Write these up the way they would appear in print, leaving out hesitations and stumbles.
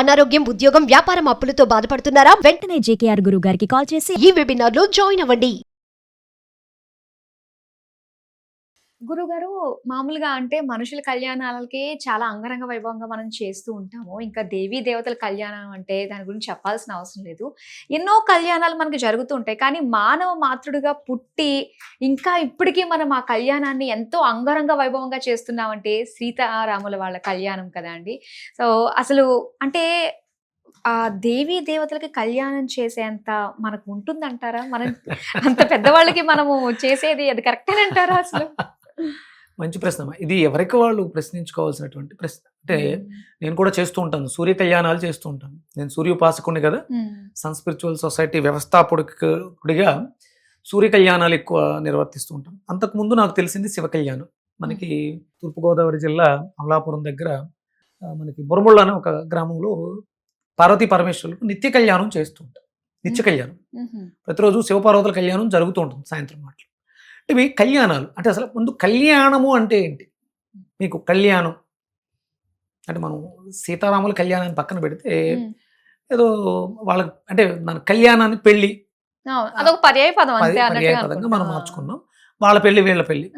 అనారోగ్యం, ఉద్యోగం, వ్యాపారం అప్పులతో బాధపడుతున్నారా? వెంటనే జేకేఆర్ గురువు గారికి కాల్ చేసి ఈ వెబినార్ లో జాయిన్ అవ్వండి. గురుగారు, మామూలుగా అంటే మనుషుల కళ్యాణాలకి చాలా అంగరంగ వైభవంగా మనం చేస్తూ ఉంటాము. ఇంకా దేవీ దేవతల కళ్యాణం అంటే దాని గురించి చెప్పాల్సిన అవసరం లేదు. ఎన్నో కళ్యాణాలు మనకు జరుగుతూ ఉంటాయి. కానీ మానవ మాతృడిగా పుట్టి ఇంకా ఇప్పటికీ మనం ఆ కళ్యాణాన్ని ఎంతో అంగరంగ వైభవంగా చేస్తున్నామంటే సీతారాముల వాళ్ళ కళ్యాణం కదా అండి. సో అసలు అంటే ఆ దేవీ దేవతలకి కళ్యాణం చేసేంత మనకు ఉంటుందంటారా? మనం అంత పెద్దవాళ్ళకి మనము చేసేది అది కరెక్టేనంటారా అసలు? మంచి ప్రశ్న. ఇది ఎవరికి వాళ్ళు ప్రశ్నించుకోవాల్సినటువంటి ప్రశ్న. అంటే నేను కూడా చేస్తూ ఉంటాను, సూర్య కళ్యాణాలు చేస్తూ ఉంటాను. నేను సూర్యోపాసకుని కదా, సన్ స్పిరిచువల్ సొసైటీ వ్యవస్థాపకుడిగా సూర్య కళ్యాణాలు ఎక్కువ నిర్వర్తిస్తూ ఉంటాను. అంతకుముందు నాకు తెలిసింది శివ కళ్యాణం. మనకి తూర్పుగోదావరి జిల్లా అమలాపురం దగ్గర మనకి బొరముళ్ళ అనే ఒక గ్రామంలో పార్వతీ పరమేశ్వరులకు నిత్య కళ్యాణం చేస్తూ ఉంటాం. నిత్య కళ్యాణం ప్రతిరోజు శివపార్వతుల కళ్యాణం జరుగుతూ ఉంటుంది సాయంత్రం మాటలు. అంటే ఇవి కళ్యాణాలు. అంటే అసలు ముందు కళ్యాణము అంటే ఏంటి? మీకు కళ్యాణం అంటే మనం సీతారాముల కళ్యాణాన్ని పక్కన పెడితే ఏదో వాళ్ళకి అంటే మన కళ్యాణాన్ని పెళ్లి అదొక పర్యాయ పదంగా మనం మార్చుకున్నాం. వాళ్ళ పెళ్లి వీళ్ళ పెళ్లి,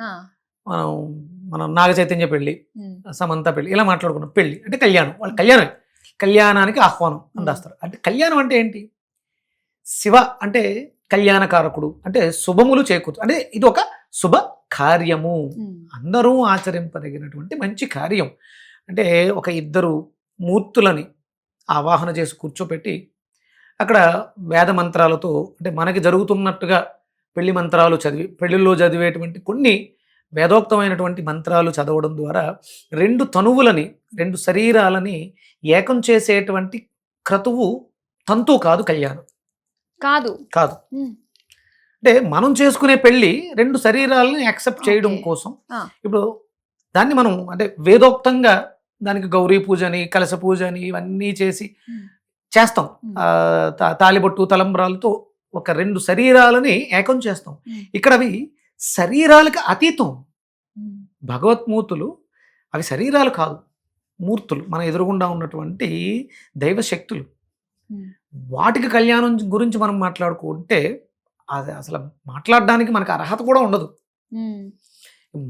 మనం నాగ చైతన్య పెళ్లి, సమంత పెళ్లి, ఇలా మాట్లాడుకున్నాం. పెళ్లి అంటే కళ్యాణం, వాళ్ళ కళ్యాణం, కళ్యాణానికి ఆహ్వానం అని రాస్తారు. అంటే కళ్యాణం అంటే ఏంటి? శివ అంటే కళ్యాణకారకుడు, అంటే శుభములు చేకూర్చు, అంటే ఇది ఒక శుభ కార్యము, అందరూ ఆచరింపదగినటువంటి మంచి కార్యం. అంటే ఒక ఇద్దరు మూర్తులని ఆవాహన చేసి కూర్చోపెట్టి అక్కడ వేద మంత్రాలతో, అంటే మనకి జరుగుతున్నట్టుగా పెళ్లి మంత్రాలు చదివి, పెళ్లిలో చదివేటువంటి కొన్ని వేదోక్తమైనటువంటి మంత్రాలు చదవడం ద్వారా రెండు తనువులని, రెండు శరీరాలని ఏకం చేసేటువంటి క్రతువు తంతు కాదు కళ్యాణం. కాదు అంటే మనం చేసుకునే పెళ్లి రెండు శరీరాలని యాక్సెప్ట్ చేయడం కోసం. ఇప్పుడు దాన్ని మనం అంటే వేదోక్తంగా దానికి గౌరీ పూజ అని, కలశ పూజ అని ఇవన్నీ చేస్తాం. తాలిబొట్టు తలంబ్రాలతో ఒక రెండు శరీరాలని ఏకం చేస్తాం. ఇక్కడ అవి శరీరాలకు అతీతం. భగవత్మూర్తులు అవి శరీరాలు కాదు, మూర్తులు, మన ఎదురుగుండా ఉన్నటువంటి దైవశక్తులు. వాటికి కళ్యాణం గురించి మనం మాట్లాడుకుంటే అది అసలు మాట్లాడడానికి మనకు అర్హత కూడా ఉండదు.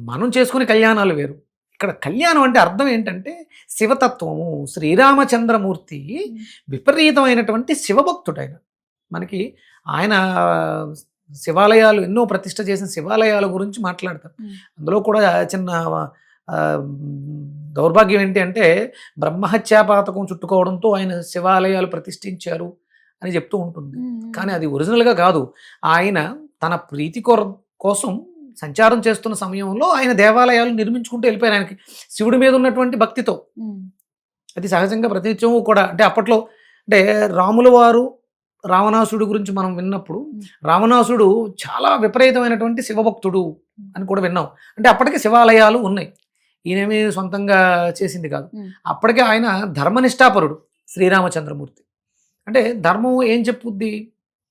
మనం చేసుకునే కళ్యాణాలు వేరు. ఇక్కడ కళ్యాణం అంటే అర్థం ఏంటంటే శివతత్వము. శ్రీరామచంద్రమూర్తి విపరీతమైనటువంటి శివభక్తుడైన, మనకి ఆయన శివాలయాలు ఎన్నో ప్రతిష్ఠ చేసిన శివాలయాల గురించి మాట్లాడతారు. అందులో కూడా చిన్న దౌర్భాగ్యం ఏంటి అంటే బ్రహ్మహత్యాపాతకం చుట్టుకోవడంతో ఆయన శివాలయాలు ప్రతిష్ఠించారు అని చెప్తూ ఉంటుంది. కానీ అది ఒరిజినల్గా కాదు. ఆయన తన ప్రీతి కోసం సంచారం చేస్తున్న సమయంలో ఆయన దేవాలయాలు నిర్మించుకుంటూ వెళ్ళిపోయారు. ఆయనకి శివుడి మీద ఉన్నటువంటి భక్తితో. అది సహజంగా ప్రతినిత్యము కూడా. అంటే అప్పట్లో అంటే రాముల వారు రావణాసుడు గురించి మనం విన్నప్పుడు రావణాసుడు చాలా విపరీతమైనటువంటి శివభక్తుడు అని కూడా విన్నాం. అంటే అప్పటికే శివాలయాలు ఉన్నాయి, ఈయనేమి సొంతంగా చేసింది కాదు. అప్పటికే ఆయన ధర్మనిష్టాపరుడు శ్రీరామచంద్రమూర్తి. అంటే ధర్మం ఏం చెప్పుద్ది,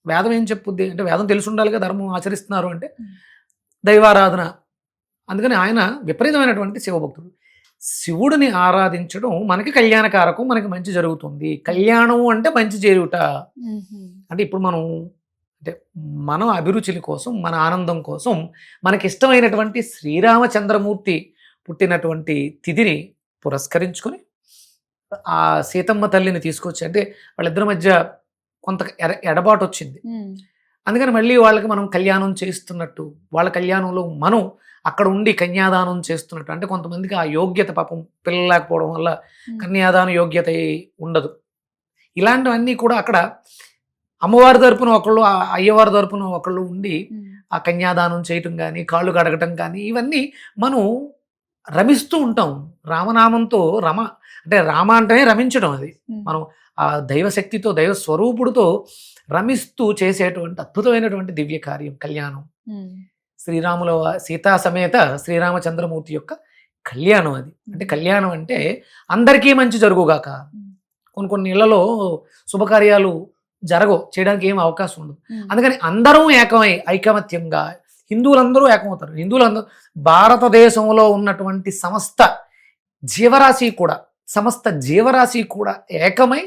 వేదం ఏం చెప్పుద్ది అంటే వేదం తెలిసి ఉండాలిగా. ధర్మం ఆచరిస్తున్నారు అంటే దైవారాధన. అందుకని ఆయన విపరీతమైనటువంటి శివభక్తుడు. శివుడిని ఆరాధించడం మనకి కళ్యాణకారకం, మనకి మంచి జరుగుతుంది. కళ్యాణం అంటే మంచి చేరుట. అంటే ఇప్పుడు మనం అంటే మన అభిరుచుల కోసం, మన ఆనందం కోసం మనకి ఇష్టమైనటువంటి శ్రీరామచంద్రమూర్తి పుట్టినటువంటి తిథిని పురస్కరించుకొని ఆ సీతమ్మ తల్లిని తీసుకొచ్చి, అంటే వాళ్ళిద్దరి మధ్య కొంత ఎడబాటు వచ్చింది. అందుకని మళ్ళీ వాళ్ళకి మనం కళ్యాణం చేస్తున్నట్టు, వాళ్ళ కళ్యాణంలో మనం అక్కడ ఉండి కన్యాదానం చేస్తున్నట్టు. అంటే కొంతమందికి ఆ యోగ్యత, పాపం పిల్లలు లేకపోవడం వల్ల కన్యాదాన యోగ్యత ఉండదు. ఇలాంటివన్నీ కూడా అక్కడ అమ్మవారి తరపున ఒకళ్ళు, అయ్యవారి తరపున ఒకళ్ళు ఉండి ఆ కన్యాదానం చేయటం కానీ, కాళ్ళు కడగటం కానీ, ఇవన్నీ మనం రమిస్తూ ఉంటాం. రామనామంతో అంటే రామ అంటేనే రమించడం. అది మనం ఆ దైవశక్తితో, దైవ స్వరూపుడితో రమిస్తూ చేసేటువంటి అద్భుతమైనటువంటి దివ్య కార్యం కళ్యాణం. శ్రీరాముల సీతా సమేత శ్రీరామచంద్రమూర్తి యొక్క కళ్యాణం అది. అంటే కళ్యాణం అంటే అందరికీ మంచి జరుగుగాక. కొన్ని ఇళ్లలో శుభకార్యాలు చేయడానికి ఏం అవకాశం ఉండదు. అందుకని అందరూ ఏకమై ఐకమత్యంగా హిందువులందరూ ఏకమవుతారు. హిందువులందరూ భారతదేశంలో ఉన్నటువంటి సమస్త జీవరాశి కూడా సమస్త జీవరాశి కూడా ఏకమై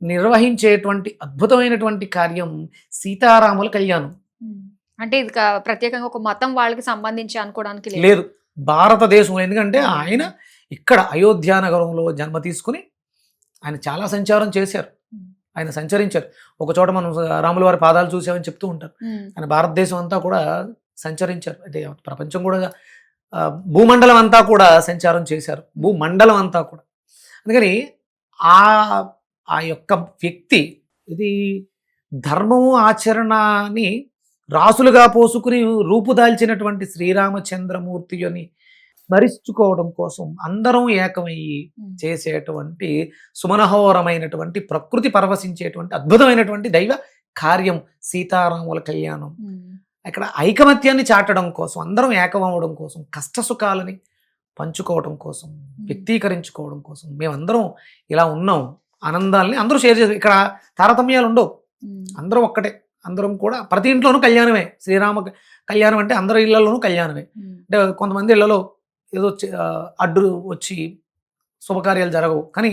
నిర్వహించేటువంటి అద్భుతమైనటువంటి కార్యం సీతారాముల కళ్యాణం. అంటే ఇది ప్రత్యేకంగా ఒక మతం వాళ్ళకి సంబంధించి అనుకోవడానికి లేదు, భారతదేశంలో. ఎందుకంటే ఆయన ఇక్కడ అయోధ్య నగరంలో జన్మ తీసుకుని ఆయన చాలా సంచారం చేశారు, ఆయన సంచరించారు. ఒక చోట మనం రాముల వారి పాదాలు చూసామని చెప్తూ ఉంటారు. ఆయన భారతదేశం అంతా కూడా సంచరించారు, అంటే ప్రపంచం కూడా భూమండలం అంతా కూడా సంచారం చేశారు, భూమండలం అంతా కూడా. అందుకని ఆ యొక్క వ్యక్తి ఇది ధర్మము ఆచరణని రాసులుగా పోసుకుని రూపుదాల్చినటువంటి శ్రీరామచంద్రమూర్తి అని స్మరించుకోవడం కోసం అందరం ఏకమయ్యి చేసేటువంటి సుమనోహరమైనటువంటి ప్రకృతి పరవశించేటువంటి అద్భుతమైనటువంటి దైవ కార్యం సీతారాముల కళ్యాణం. ఇక్కడ ఐకమత్యాన్ని చాటడం కోసం, అందరం ఏకమవడం కోసం, కష్ట సుఖాలని పంచుకోవడం కోసం, వ్యక్తీకరించుకోవడం కోసం మేమందరం ఇలా ఉన్నాం. ఆనందాలని అందరూ షేర్ చేస్తారు. ఇక్కడ తారతమ్యాలు ఉండవు, అందరం ఒక్కటే. అందరం కూడా ప్రతి ఇంట్లోనూ కళ్యాణమే. శ్రీరామ కళ్యాణం అంటే అందరి ఇళ్లలోనూ కళ్యాణమే. అంటే కొంతమంది ఇళ్లలో ఏదో అడ్డు వచ్చి శుభకార్యాలు జరగవు, కానీ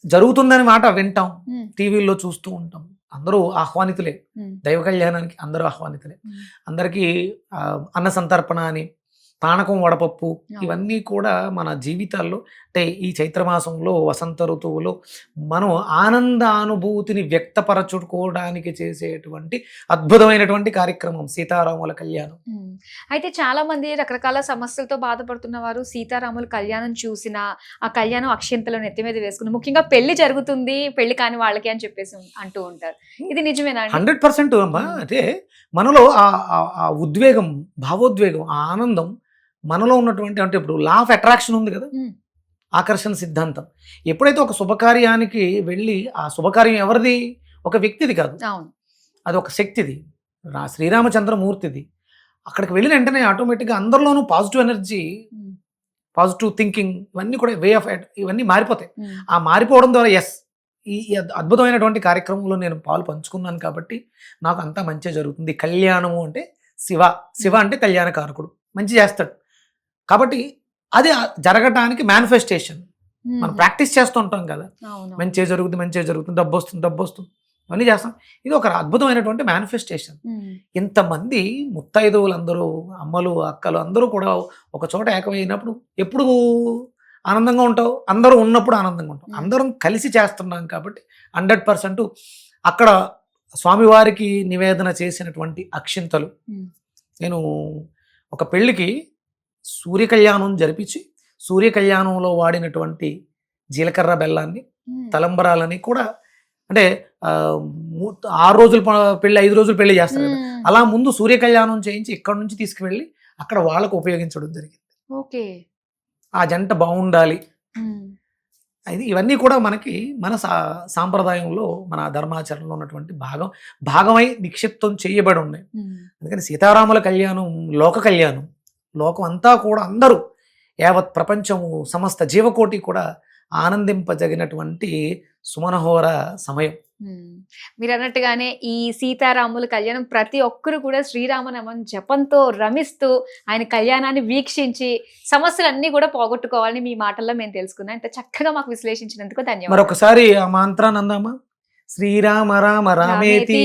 జరుగుతుందని మాట వింటాం, టీవీల్లో చూస్తూ ఉంటాం. అందరూ ఆహ్వానితులే, దైవ కళ్యాణానికి అందరూ ఆహ్వానితులే. అందరికీ అన్న సంతర్పణ అని, పానకం, వడపప్పు, ఇవన్నీ కూడా మన జీవితాల్లో, అంటే ఈ చైత్రమాసంలో వసంత ఋతువులో మనం ఆనందానుభూతిని వ్యక్తపరచుకోవడానికి చేసేటువంటి అద్భుతమైనటువంటి కార్యక్రమం సీతారాముల కళ్యాణం. అయితే చాలా మంది రకరకాల సమస్యలతో బాధపడుతున్న వారు సీతారాముల కళ్యాణం చూసిన ఆ కళ్యాణం అక్షింతలను నెత్తి మీద వేసుకుని, ముఖ్యంగా పెళ్లి జరుగుతుంది పెళ్లి కాని వాళ్ళకి అని చెప్పేసి అంటూ ఉంటారు. ఇది నిజమేనా? 100% అమ్మా. అంటే మనలో ఆ ఉద్వేగం, భావోద్వేగం, ఆ ఆనందం మనలో ఉన్నటువంటి, అంటే ఇప్పుడు లా ఆఫ్ అట్రాక్షన్ ఉంది కదా, ఆకర్షణ సిద్ధాంతం. ఎప్పుడైతే ఒక శుభకార్యానికి వెళ్ళి, ఆ శుభకార్యం ఎవరిది? ఒక వ్యక్తిది కాదు, అది ఒక శక్తిది, శ్రీరామచంద్రమూర్తిది. అక్కడికి వెళ్ళిన వెంటనే ఆటోమేటిక్గా అందరిలోనూ పాజిటివ్ ఎనర్జీ, పాజిటివ్ థింకింగ్, ఇవన్నీ కూడా వే ఆఫ్ ఇవన్నీ మారిపోతాయి. ఆ మారిపోవడం ద్వారా ఈ అద్భుతమైనటువంటి కార్యక్రమంలో నేను పాలు పంచుకున్నాను కాబట్టి నాకు అంతా మంచిగా జరుగుతుంది. కళ్యాణము అంటే శివ అంటే కళ్యాణకారకుడు, మంచి చేస్తాడు. కాబట్టి అది జరగటానికి మేనిఫెస్టేషన్. మనం ప్రాక్టీస్ చేస్తూ ఉంటాం కదా, మంచిగా జరుగుతుంది, డబ్బు వస్తుంది, ఇవన్నీ చేస్తాం. ఇది ఒక అద్భుతమైనటువంటి మేనిఫెస్టేషన్. ఇంతమంది ముత్తైదువులందరూ, అమ్మలు, అక్కలు అందరూ కూడా ఒక చోట ఏకమైనప్పుడు ఎప్పుడు ఆనందంగా ఉంటావు? అందరూ ఉన్నప్పుడు ఆనందంగా ఉంటాం. అందరం కలిసి చేస్తున్నాం కాబట్టి 100% అక్కడ స్వామివారికి నివేదన చేసినటువంటి అక్షింతలు, నేను ఒక పెళ్ళికి సూర్యకళ్యాణం జరిపించి సూర్యకళ్యాణంలో వాడినటువంటి జీలకర్ర బెల్లాన్ని, తలంబరాలని కూడా, అంటే 6 రోజులు పెళ్ళి, 5 రోజులు పెళ్లి చేస్తారు కదా, అలా ముందు సూర్యకళ్యాణం చేయించి ఇక్కడ నుంచి తీసుకువెళ్ళి అక్కడ వాళ్ళకు ఉపయోగించడం జరిగింది. ఓకే, ఆ జంట బాగుండాలి. ఇవన్నీ కూడా మనకి మన సాంప్రదాయంలో, మన ధర్మాచరణలో ఉన్నటువంటి భాగమై నిక్షిప్తం చేయబడి ఉన్నాయి. అందుకని సీతారాముల కళ్యాణం లోక కళ్యాణం. లోకం అంతా కూడా, అందరూ, యావత్ ప్రపంచము, సమస్త జీవకోటి కూడా ఆనందింపజగినటువంటి సుమనోహర సమయం. మీరు అన్నట్టుగానే ఈ సీతారాముల కళ్యాణం ప్రతి ఒక్కరు కూడా శ్రీరామనామం జపంతో రమిస్తూ ఆయన కళ్యాణాన్ని వీక్షించి సమస్యలన్నీ కూడా పోగొట్టుకోవాలని మీ మాటల్లో మేము తెలుసుకున్నాం. ఇంత చక్కగా మాకు విశ్లేషించినందుకు ధన్యవాదాలు. మరొకసారి ఆ మంత్రాన్ని అందామా? శ్రీరామ రామ రామేతి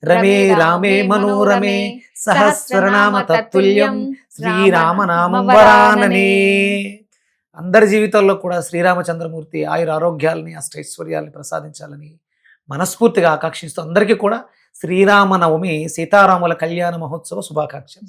రమే రామే మనోరమే సహస్రనామ తత్తుల్యం శ్రీరామనామం వరాననే. అందరి జీవితాల్లో కూడా శ్రీరామచంద్రమూర్తి ఆయుర ఆరోగ్యాలని, అష్టైశ్వర్యాలని ప్రసాదించాలని మనస్ఫూర్తిగా ఆకాంక్షిస్తూ అందరికీ కూడా శ్రీరామనవమి, సీతారాముల కళ్యాణ మహోత్సవ శుభాకాంక్షలు.